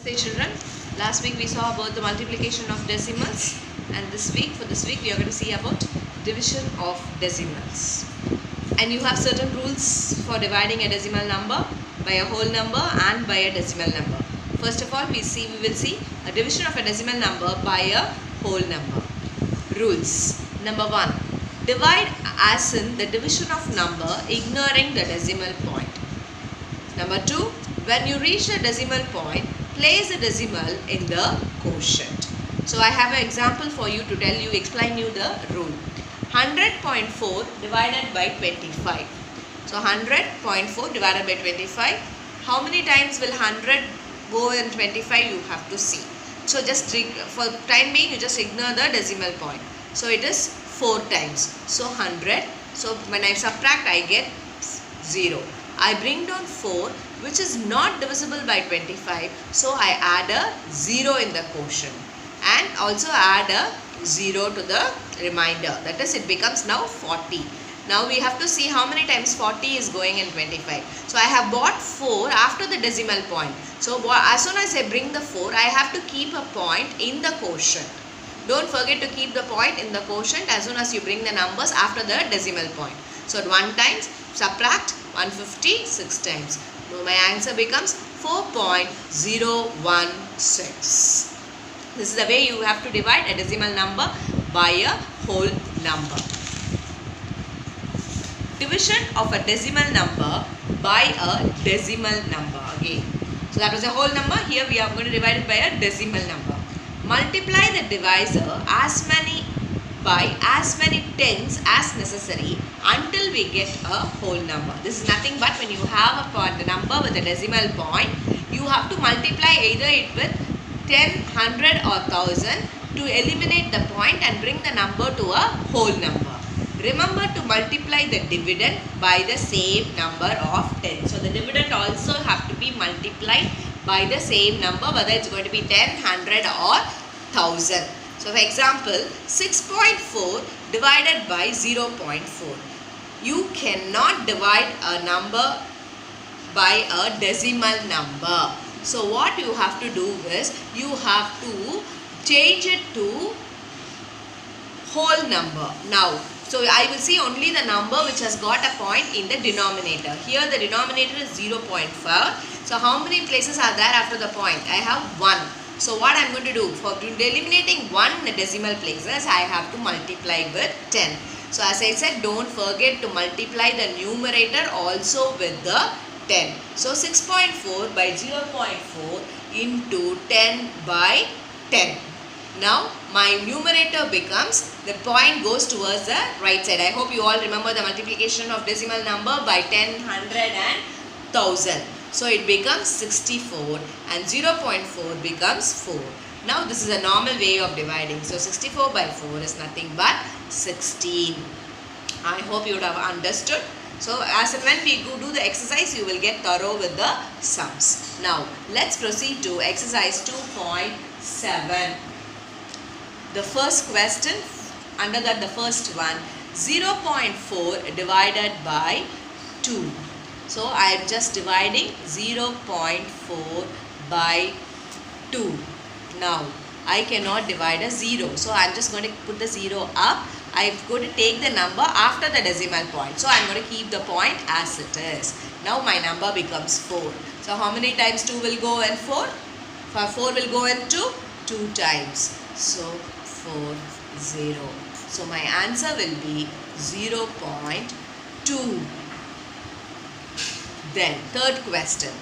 Say children, last week we saw about the multiplication of decimals, and this week we are going to see about division of decimals. And you have certain rules for dividing a decimal number by a whole number and by a decimal number. First of all, we will see a division of a decimal number by a whole number. Rules. Number 1. Divide as in the division of number ignoring the decimal point. Number 2. When you reach the decimal point, place the decimal in the quotient. So I have an example for you to explain you the rule. 100.4 divided by 25. So 100.4 divided by 25. How many times will 100 go in 25? You have to see. So just for time being, you just ignore the decimal point. So it is 4 times. So 100. So when I subtract, I get 0. I bring down 4, which is not divisible by 25. So I add a 0 in the quotient and also add a 0 to the remainder. That is, it becomes now 40. Now we have to see how many times 40 is going in 25. So I have bought 4 after the decimal point. So as soon as I bring the 4, I have to keep a point in the quotient. Don't forget to keep the point in the quotient as soon as you bring the numbers after the decimal point. So at 1 times, subtract 150 6 times. So my answer becomes 4.016. This is the way you have to divide a decimal number by a whole number. Division of a decimal number by a decimal number again. So that was a whole number. Here we are going to divide it by a decimal number. Multiply the divisor by as many tens as necessary until we get a whole number. This is nothing but when you have the number with a decimal point, you have to multiply either it with 10, 100 or 1000 to eliminate the point and bring the number to a whole number. Remember to multiply the dividend by the same number of 10. So the dividend also have to be multiplied by the same number, whether it's going to be 10, 100 or 1000. So for example, 6.4 divided by 0.4. You cannot divide a number by a decimal number. So what you have to do is, you have to change it to whole number. Now, so I will see only the number which has got a point in the denominator. Here the denominator is 0.4. So how many places are there after the point? I have 1. So what I am going to do, for eliminating 1 decimal places, I have to multiply with 10. So as I said, don't forget to multiply the numerator also with the 10. So 6.4 by 0.4 into 10 by 10. Now my numerator becomes, the point goes towards the right side. I hope you all remember the multiplication of decimal number by 10, 100 and 1000. So it becomes 64 and 0.4 becomes 4. Now this is a normal way of dividing. So 64 by 4 is nothing but 16. I hope you would have understood. So as and when we do the exercise, you will get thorough with the sums. Now let's proceed to exercise 2.7. The first question, under that the first one, 0.4 divided by 2. So I am just dividing 0.4 by 2. Now I cannot divide a 0. So I am just going to put the 0 up. I am going to take the number after the decimal point. So I am going to keep the point as it is. Now my number becomes 4. So how many times 2 will go in 4? 4 will go into 2 times. So 4, 0. So my answer will be 0.2. Then third question,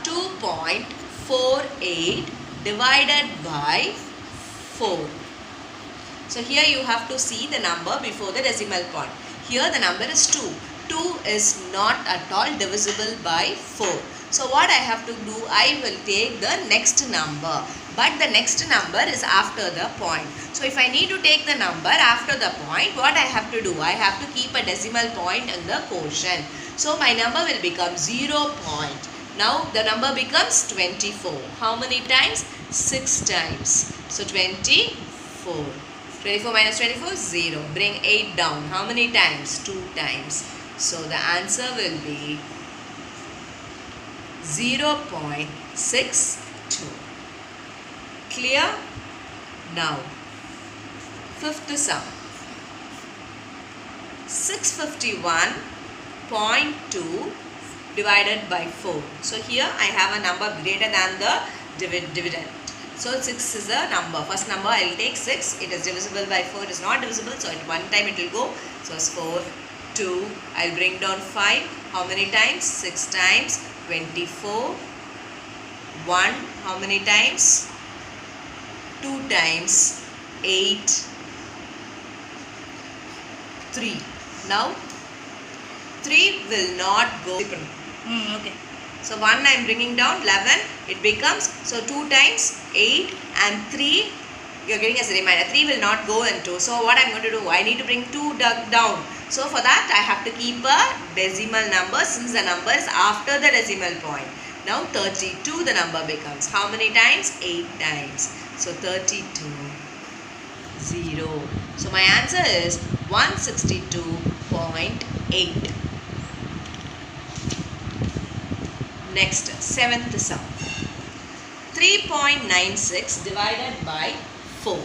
2.48 divided by 4. So here you have to see the number before the decimal point. Here the number is 2. 2 is not at all divisible by 4. So what I have to do, I will take the next number. But the next number is after the point. So if I need to take the number after the point, what I have to do? I have to keep a decimal point in the quotient. So my number will become 0. Now the number becomes 24. How many times? 6 times. So 24. 24 minus 24 is 0. Bring 8 down. How many times? 2 times. So the answer will be 0.62. Clear? Now, fifth sum. 651.2 divided by 4. So here I have a number greater than the dividend. So 6 is a number. First number I will take 6. It is divisible by 4. It is not divisible. So at one time it will go. So it's 4, 2. I will bring down 5. How many times? 6 times. 24. 1. How many times? 2 times. 8. 3. Now 3 will not go. Okay. So 1 I am bringing down, 11, it becomes, so 2 times 8 and 3, you are getting as a reminder, 3 will not go into. So what I am going to do, I need to bring 2 down. So for that I have to keep a decimal number since the number is after the decimal point. Now 32 the number becomes, how many times? 8 times. So 32, 0. So my answer is 162.8. Next, seventh sum. 3.96 divided by 4.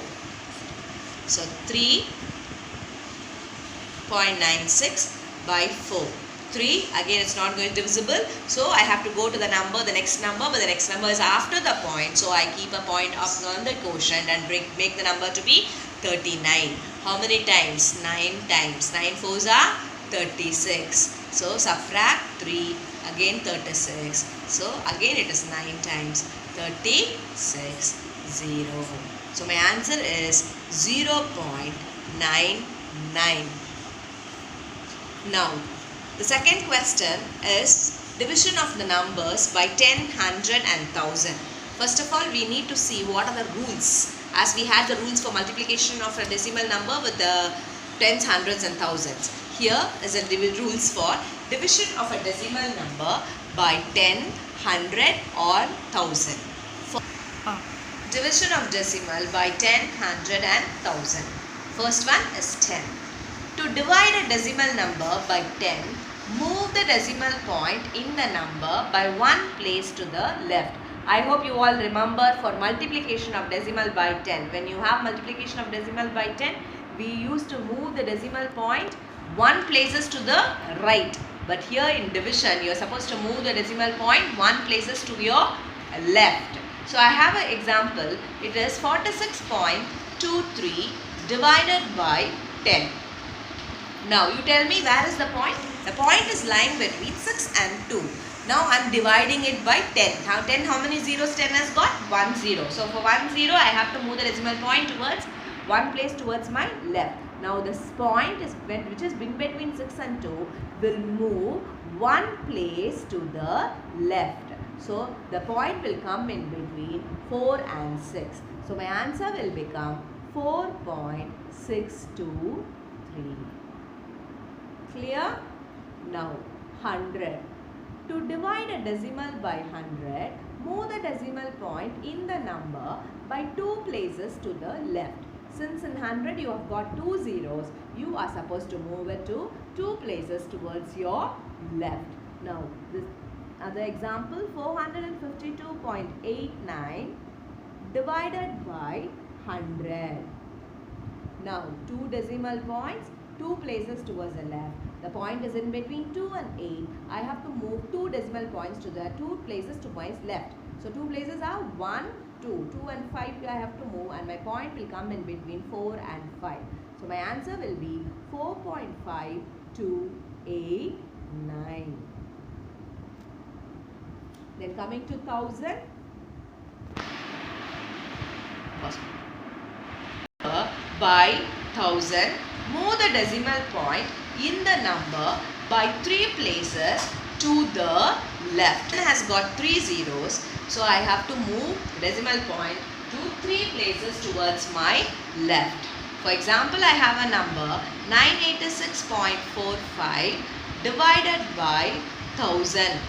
So 3.96 by 4. 3, again it's not going to be divisible. So I have to go to the number, the next number, but the next number is after the point. So I keep a point up on the quotient and make the number to be 39. How many times? 9 times. 9 fours are 36. So subtract 3. Again 36. So again it is 9 times. 36, 0. So my answer is 0.99. Now the second question is division of the numbers by 10, 100 and 1000. First of all, we need to see what are the rules, as we had the rules for multiplication of a decimal number with the tens, hundreds and thousands. Here is the rules for division of a decimal number by 10, 100 or 1000. For division of decimal by 10, 100 and 1000. First one is 10. To divide a decimal number by 10, move the decimal point in the number by one place to the left. I hope you all remember for multiplication of decimal by 10. When you have multiplication of decimal by 10, we used to move the decimal point one places to the right. But here in division, you are supposed to move the decimal point one places to your left. So I have an example. It is 46.23 divided by 10. Now you tell me where is the point? The point is lying between 6 and 2. Now I am dividing it by 10. Now 10, how many zeros 10 has got? 1 0. So for 1 0, I have to move the decimal point towards one place towards my left. Now this point is which is in between 6 and 2 will move one place to the left. So the point will come in between 4 and 6. So my answer will become 4.623. Clear? Now 100. To divide a decimal by 100, move the decimal point in the number by 2 places to the left. Since in 100 you have got 2 zeros, you are supposed to move it to 2 places towards your left. Now this other example, 452.89 divided by 100. Now 2 decimal points, 2 places towards the left. The point is in between 2 and 8. I have to move 2 decimal points to the 2 places to my left. So 2 places are 1, 2. 2 and 5 I have to move, and my point will come in between 4 and 5. So my answer will be 4.529. Then coming to 1000. By 1000, move the decimal point in the number by 3 places to the left. It has got 3 zeros, so I have to move the decimal point to 3 places towards my left. For example, I have a number 986.45 divided by 1000.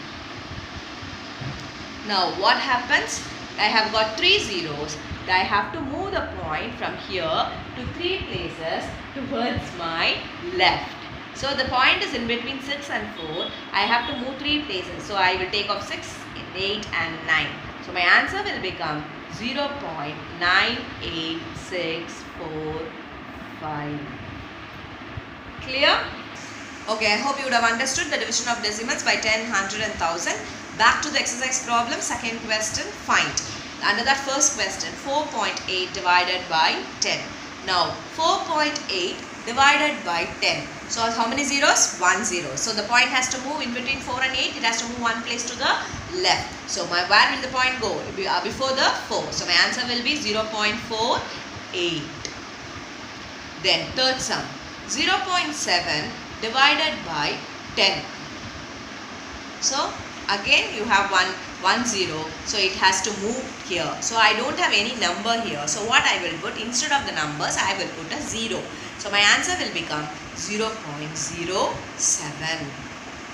Now what happens? I have got 3 zeros. I have to move the point from here to 3 places towards my left. So the point is in between 6 and 4. I have to move 3 places. So I will take off 6, 8 and 9. So my answer will become 0.98645. Clear? Okay, I hope you would have understood the division of decimals by 10, 100 and 1000. Back to the exercise problem. Second question, find. Under that first question, 4.8 divided by 10. Now, 4.8 divided by 10. So, how many zeros? 1 0. So, the point has to move in between 4 and 8. It has to move one place to the left. So, where will the point go? Before the 4. So, my answer will be 0.48. Then, third sum. 0.7 divided by 10. So, again you have 1 0. So, it has to move here. So, I don't have any number here. So, what I will put, instead of the numbers, I will put a 0. So, my answer will become 0.07.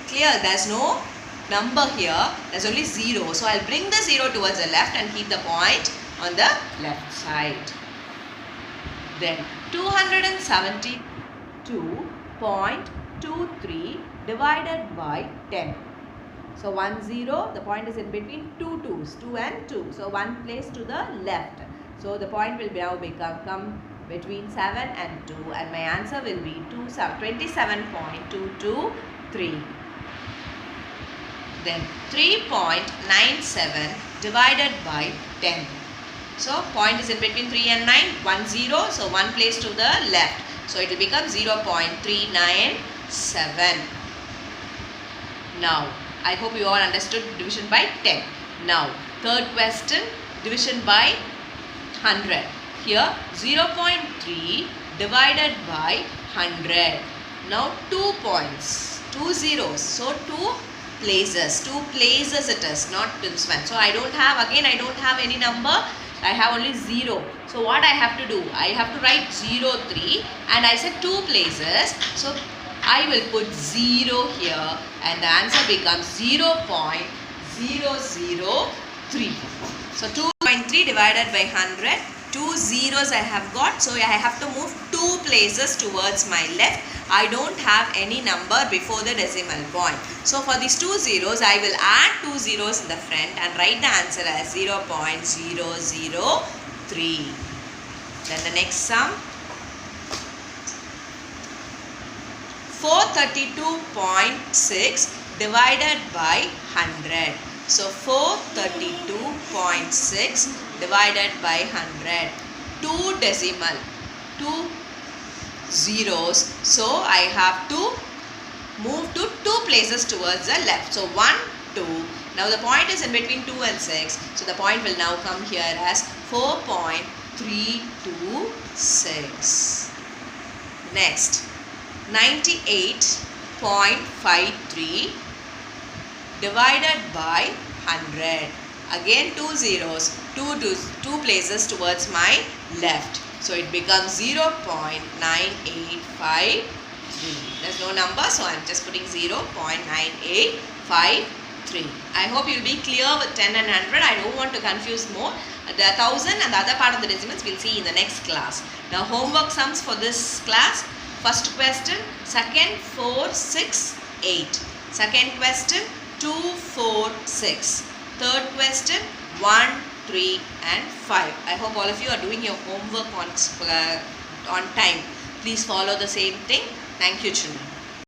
Clear? There is no number here. There is only 0. So, I will bring the 0 towards the left and keep the point on the left side. Then, 272.23 divided by 10. So 1 0, the point is in between two 2's, 2 and 2. So one place to the left. So the point will now come between 7 and 2, and my answer will be 27.223. Then 3.97 divided by 10. So point is in between 3 and 9, 1 0, so one place to the left. So it will become 0.397. Now, I hope you all understood division by 10. Now, third question, division by 100. Here, 0.3 divided by 100. Now, 2 points, 2 zeros. So, 2 places it is, not this one. So, I don't have any number. I have only 0. So, what I have to do? I have to write 0, 3, and I said 2 places. So, I will put 0 here, and the answer becomes 0.003. So 2.3 divided by 100, 2 zeros I have got. So I have to move 2 places towards my left. I don't have any number before the decimal point. So for these 2 zeros, I will add 2 zeros in the front and write the answer as 0.003. Then the next sum. 432.6 divided by 100. So 432.6 divided by 100. 2 decimal, 2 zeros. So I have to move to 2 places towards the left. So 1, 2. Now the point is in between 2 and 6. So the point will now come here as 4.326. Next. 98.53 divided by 100. Again 2 zeros, 2 places towards my left. So it becomes 0.9853. There's no number, so I'm just putting 0.9853. I hope you'll be clear with 10 and 100. I don't want to confuse more. The 1000 and the other part of the decimals we'll see in the next class. Now homework sums for this class. First question, second 4, 6, 8. Second question, 2, 4, 6. Third question, 1, 3 and 5. I hope all of you are doing your homework on time. Please follow the same thing. Thank you, children.